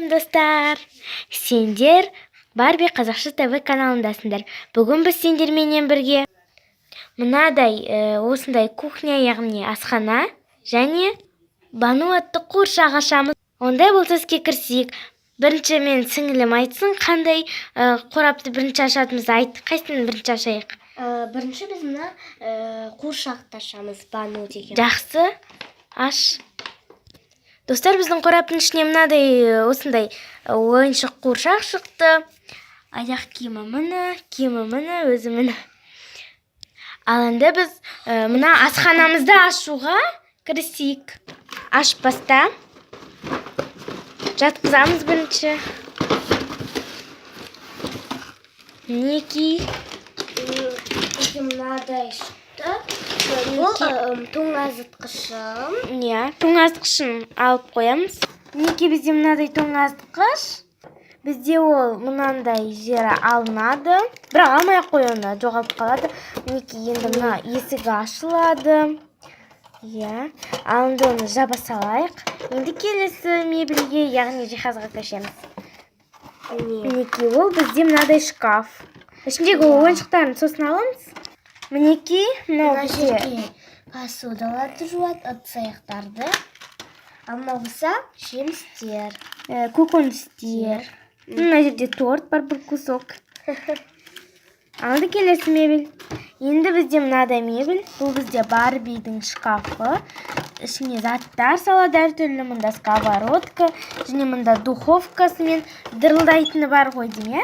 Достар, сендер Барби қазақша ТВ каналындасыңдар. Бүгін біз сендерменен бірге мынадай осындай кухня, яғни асхана және Бану атты қуыршақ ашамыз. Ондай болса іске кірісейік. Бірінші мен сіңілім айтсын, қандай қорапты бірінші ашатынымызды айт. Қайсысын бірінші ашайық? Бірінші біз мына қуыршақты ашамыз, Бану деген. Жақсы, аш. Достар, біздің қораптың ішіне мынадай осындай ойыншық қуыршақ шықты. Аяқ киімі міне, өзі міне. Ал енді біз мына асханамызды ашуға кірісейік. Ашпаста жатқызамыз бірінші. Мінекей. Мынадай шықты. Бұл тоңазытқышым. Тоңазытқышын алып қоямыз. Мінекей бізде мынадай тоңазытқыш. Бізде ол мынандай жері алынады. Бірақ алмай қойғанда жоғалып қалады. Мінекей енді мына есігі ашылады. Ал енді оны жаба салайық. Енді келесі мебельге, яғни жиһазға көшеміз. Мінекей ол бізде мынадай шкаф. Ішіндегі ойыншықтарын сосын аламыз. Мінекей, мынау жерге посудаларды жуады, ыдыс-аяқтарды. Ал мынау болса жемістер, көкөністер. Мына жерде торт бар, бір кусок. Алды келесі мебель. Енді бізде мынадай мебель. Бұл бізде Барбидің шкафы. Ішіне заттар салады әртүрлі. Мында сковородка, және мында духовкасы мен дырылдайтыны бар ғой дейм, иә?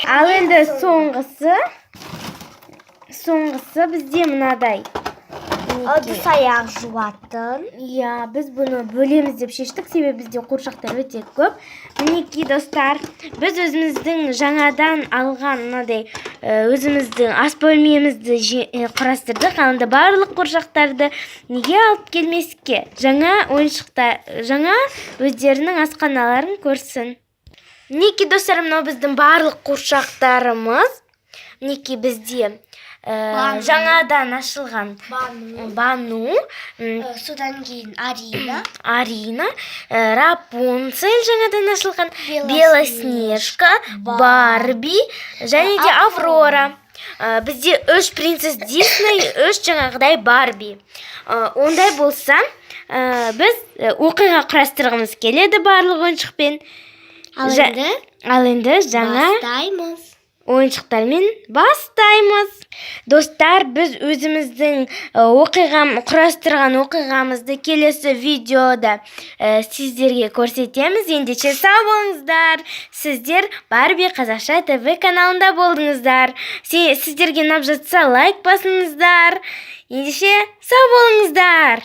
Ал енді соңғысы бізде мынадай ыдыс-аяқ жуатын. Біз бұны бөлеміз деп шештік, себебі бізде қуыршақтар өте көп. Мінекей достар, біз өзіміздің жаңадан алған мынадай өзіміздің ас бөлмемізді құрастырдық. Ал енді барлық қуыршақтарды неге алып келмеске? Жаңа ойыншықтар, жаңа өздерінің асханаларын көрсін. Мінекей достар, мынау біздің барлық қуыршақтарымыз. Мінекей бізде жаңадан ашылған Бану, Содан кейін Арина, Рапунцель жаңадан ашылған, Белоснежка, Барби және де Аврора. Бізде 3 принцесс Дисней, 3 жаңағыдай Барби. Ондай болса, біз оқиға құрастырғымыз келеді барлық ойыншықпен. Ал енді жаңа ойыншықтармен бастаймыз. Достар, біз өзіміздің құрастырған оқиғамызды келесі видеода сіздерге көрсетеміз. Ендеше сау болыңыздар. Сіздер Барби қазақша ТВ каналында болдыңыздар. Сіздерге ұнап жатса лайк басыңыздар. Ендеше сау болыңыздар.